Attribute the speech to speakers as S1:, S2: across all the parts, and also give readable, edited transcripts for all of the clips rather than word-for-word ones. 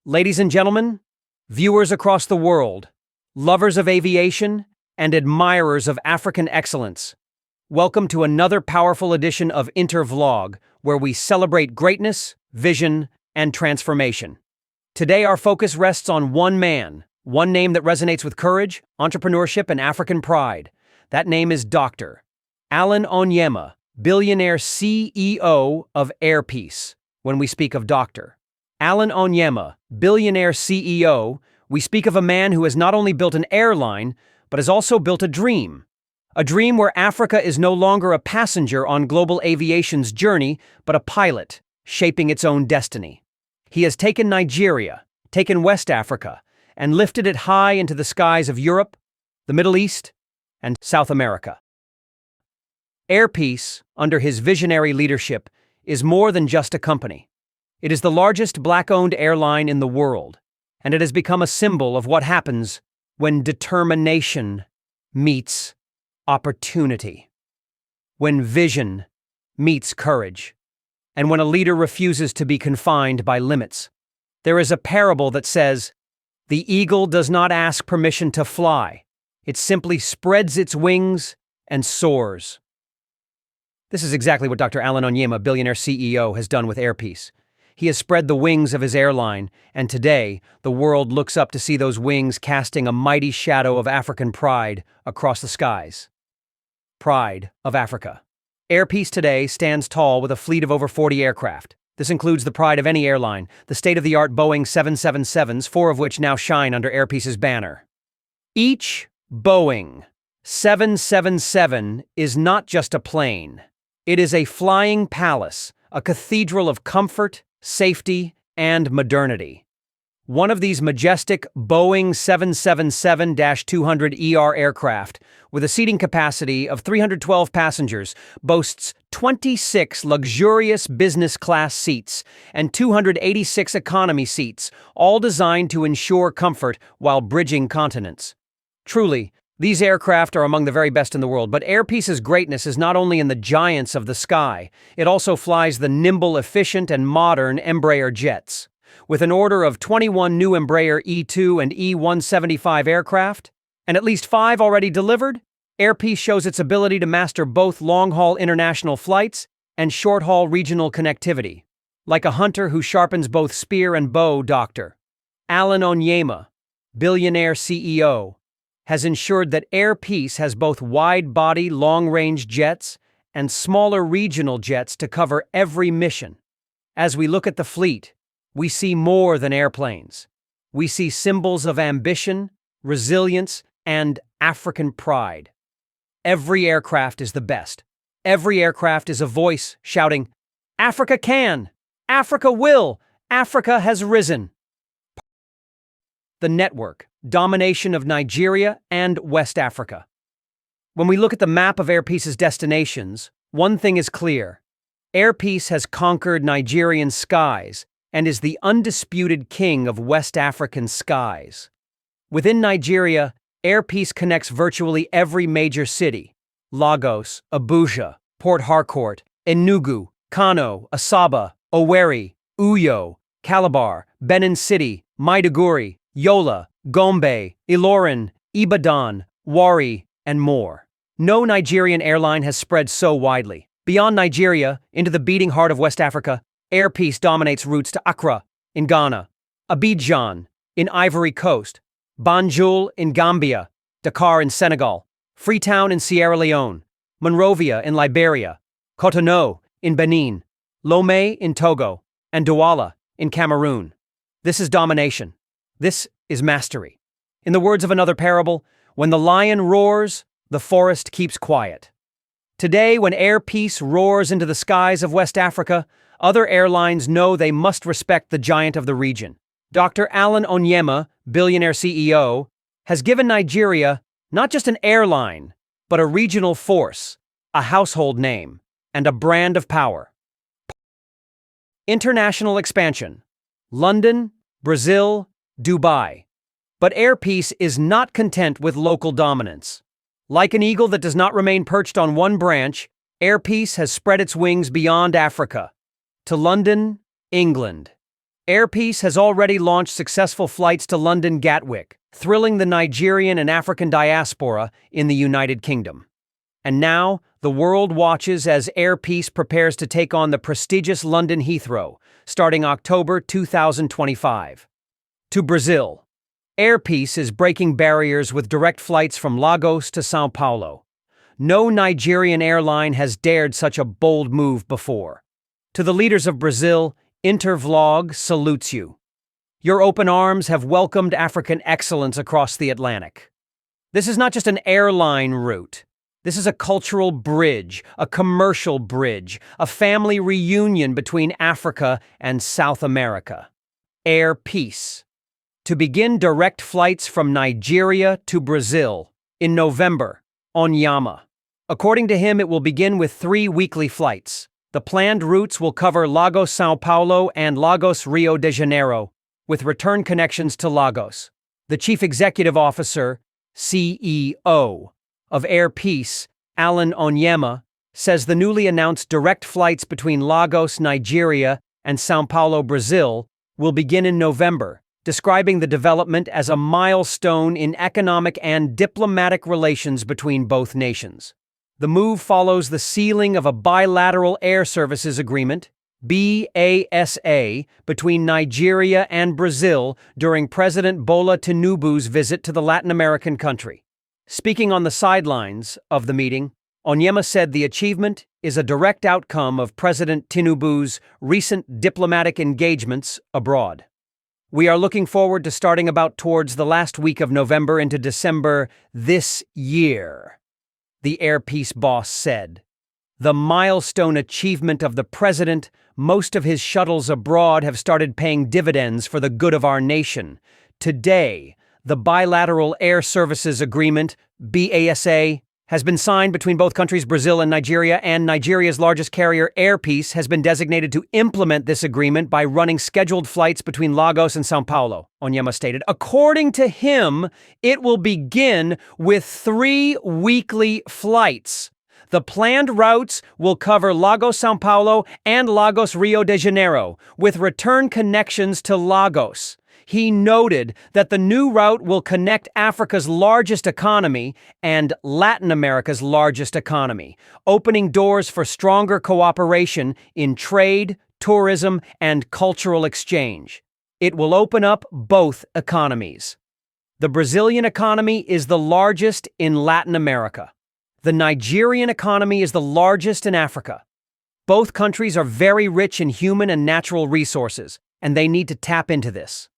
S1: Ladies and gentlemen, viewers across the world, lovers of aviation, and admirers of African excellence, welcome to another powerful edition of Intervlog, where we celebrate greatness, vision, and transformation. Today our focus rests on one man, one name that resonates with courage, entrepreneurship, and African pride. That name is Dr. Alan Onyema, Billionaire CEO of Airpeace. When we speak of Dr. Alan Onyema, Billionaire CEO, we speak of a man who has not only built an airline, but has also built a dream. A dream where Africa is no longer a passenger on global aviation's journey, but a pilot, shaping its own destiny. He has taken Nigeria, taken West Africa, and lifted it high into the skies of Europe, the Middle East, and South America. Airpeace, under his visionary leadership, is more than just a company. It is the largest Black-owned airline in the world, and it has become a symbol of what happens when determination meets opportunity, when vision meets courage, and when a leader refuses to be confined by limits. There is a parable that says, "The eagle does not ask permission to fly. It simply spreads its wings and soars." This is exactly what Dr. Alan Onyema, Billionaire CEO, has done with Airpeace. He has spread the wings of his airline, and today, the world looks up to see those wings casting a mighty shadow of African pride across the skies. Pride of Africa. Airpeace today stands tall with a fleet of over 40 aircraft. This includes the pride of any airline, the state-of-the-art Boeing 777s, 4 of which now shine under Airpeace's banner. Each Boeing 777 is not just a plane. It is a flying palace, a cathedral of comfort, safety, and modernity. One of these majestic Boeing 777-200ER aircraft, with a seating capacity of 312 passengers, boasts 26 luxurious business-class seats and 286 economy seats, all designed to ensure comfort while bridging continents. Truly, these aircraft are among the very best in the world, but Airpeace's greatness is not only in the giants of the sky, it also flies the nimble, efficient, and modern Embraer jets. With an order of 21 new Embraer E2 and E175 aircraft, and at least 5 already delivered, Airpeace shows its ability to master both long-haul international flights and short-haul regional connectivity. Like a hunter who sharpens both spear and bow, Dr. Alan Onyema, Billionaire CEO, has ensured that Airpeace has both wide-body, long-range jets and smaller regional jets to cover every mission. As we look at the fleet, we see more than airplanes. We see symbols of ambition, resilience, and African pride. Every aircraft is the best. Every aircraft is a voice shouting, "Africa can! Africa will! Africa has risen!" The network. Domination of Nigeria and West Africa. When we look at the map of Airpeace's destinations, one thing is clear. Airpeace has conquered Nigerian skies and is the undisputed king of West African skies. Within Nigeria, Airpeace connects virtually every major city: Lagos, Abuja, Port Harcourt, Enugu, Kano, Asaba, Owerri, Uyo, Calabar, Benin City, Maiduguri, Yola, Gombe, Ilorin, Ibadan, Warri, and more. No Nigerian airline has spread so widely. Beyond Nigeria, into the beating heart of West Africa, Airpeace dominates routes to Accra, in Ghana, Abidjan, in Ivory Coast, Banjul, in Gambia, Dakar, in Senegal, Freetown, in Sierra Leone, Monrovia, in Liberia, Cotonou, in Benin, Lomé, in Togo, and Douala, in Cameroon. This is domination. This is mastery. In the words of another parable, when the lion roars, the forest keeps quiet. Today, when Airpeace roars into the skies of West Africa, other airlines know they must respect the giant of the region. Dr. Alan Onyema, Billionaire CEO, has given Nigeria not just an airline, but a regional force, a household name, and a brand of power. International expansion. London, Brazil, Dubai. But Airpeace is not content with local dominance. Like an eagle that does not remain perched on one branch, Airpeace has spread its wings beyond Africa, to London, England. Airpeace has already launched successful flights to London Gatwick, thrilling the Nigerian and African diaspora in the United Kingdom. And now, the world watches as Airpeace prepares to take on the prestigious London Heathrow, starting October 2025. To Brazil, Airpeace is breaking barriers with direct flights from Lagos to São Paulo. No Nigerian airline has dared such a bold move before. To the leaders of Brazil, Intervlog salutes you. Your open arms have welcomed African excellence across the Atlantic. This is not just an airline route. This is a cultural bridge, a commercial bridge, a family reunion between Africa and South America. Airpeace. To begin direct flights from Nigeria to Brazil in November, Onyema. According to him, it will begin with 3 weekly flights. The planned routes will cover Lagos, São Paulo, and Lagos, Rio de Janeiro, with return connections to Lagos. The Chief Executive Officer, CEO, of Airpeace, Alan Onyema, says the newly announced direct flights between Lagos, Nigeria, and São Paulo, Brazil, will begin in November, describing the development as a milestone in economic and diplomatic relations between both nations. The move follows the sealing of a bilateral air services agreement, BASA, between Nigeria and Brazil during President Bola Tinubu's visit to the Latin American country. Speaking on the sidelines of the meeting, Onyema said the achievement is a direct outcome of President Tinubu's recent diplomatic engagements abroad. We are looking forward to starting about towards the last week of November into December this year, the Airpeace boss said. The milestone achievement of the president, most of his shuttles abroad have started paying dividends for the good of our nation. Today, the Bilateral Air Services Agreement, BASA, has been signed between both countries, Brazil and Nigeria's largest carrier, Airpeace, has been designated to implement this agreement by running scheduled flights between Lagos and São Paulo, Onyema stated. According to him, it will begin with 3 weekly flights. The planned routes will cover Lagos, São Paulo, and Lagos, Rio de Janeiro, with return connections to Lagos. He noted that the new route will connect Africa's largest economy and Latin America's largest economy, opening doors for stronger cooperation in trade, tourism, and cultural exchange. It will open up both economies. The Brazilian economy is the largest in Latin America. The Nigerian economy is the largest in Africa. Both countries are very rich in human and natural resources, and they need to tap into this.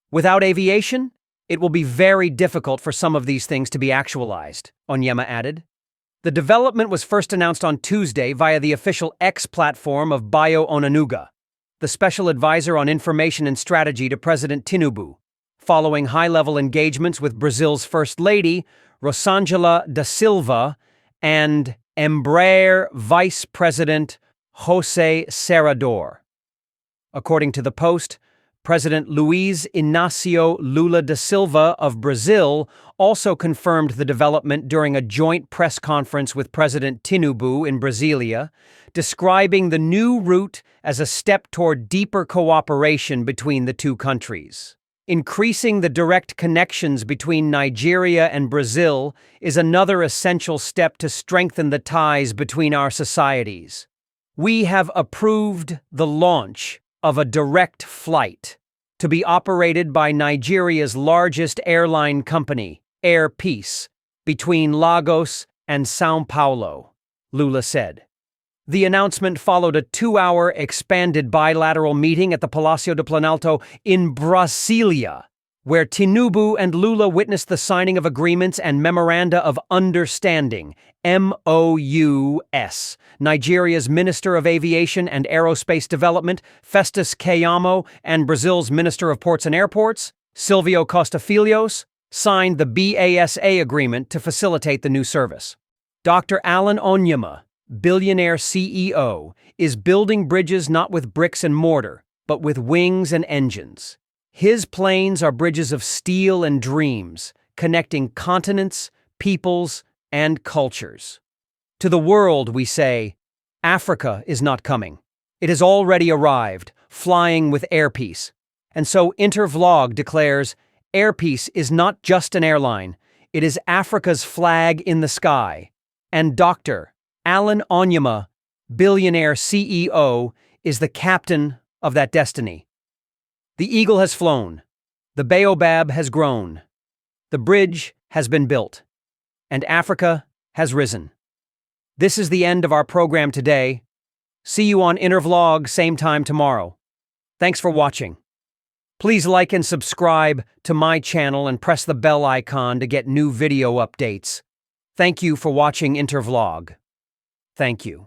S1: Without aviation, it will be very difficult for some of these things to be actualized, Onyema added. The development was first announced on Tuesday via the official X platform of Bayo Onanuga, the special advisor on information and strategy to President Tinubu, following high-level engagements with Brazil's First Lady, Rosângela da Silva, and Embraer Vice President José Serrador. According to the Post, President Luiz Inácio Lula da Silva of Brazil also confirmed the development during a joint press conference with President Tinubu in Brasília, describing the new route as a step toward deeper cooperation between the two countries. Increasing the direct connections between Nigeria and Brazil is another essential step to strengthen the ties between our societies. We have approved the launch of a direct flight to be operated by Nigeria's largest airline company, Airpeace, between Lagos and São Paulo, Lula said. The announcement followed a 2-hour expanded bilateral meeting at the Palácio do Planalto in Brasília, where Tinubu and Lula witnessed the signing of agreements and memoranda of understanding, MOUs. Nigeria's Minister of Aviation and Aerospace Development, Festus Keyamo, and Brazil's Minister of Ports and Airports, Silvio Costa Filhos, signed the BASA agreement to facilitate the new service. Dr. Alan Onyema, Billionaire CEO, is building bridges not with bricks and mortar, but with wings and engines. His planes are bridges of steel and dreams, connecting continents, peoples, and cultures. To the world, we say, Africa is not coming. It has already arrived, flying with Airpeace. And so Intervlog declares, Airpeace is not just an airline, it is Africa's flag in the sky. And Dr. Onyema, Billionaire CEO, is the captain of that destiny. The eagle has flown, the baobab has grown, the bridge has been built, and Africa has risen. This is the end of our program today. See you on Intervlog same time tomorrow. Thanks for watching. Please like and subscribe to my channel and press the bell icon to get new video updates. Thank you for watching Intervlog. Thank you.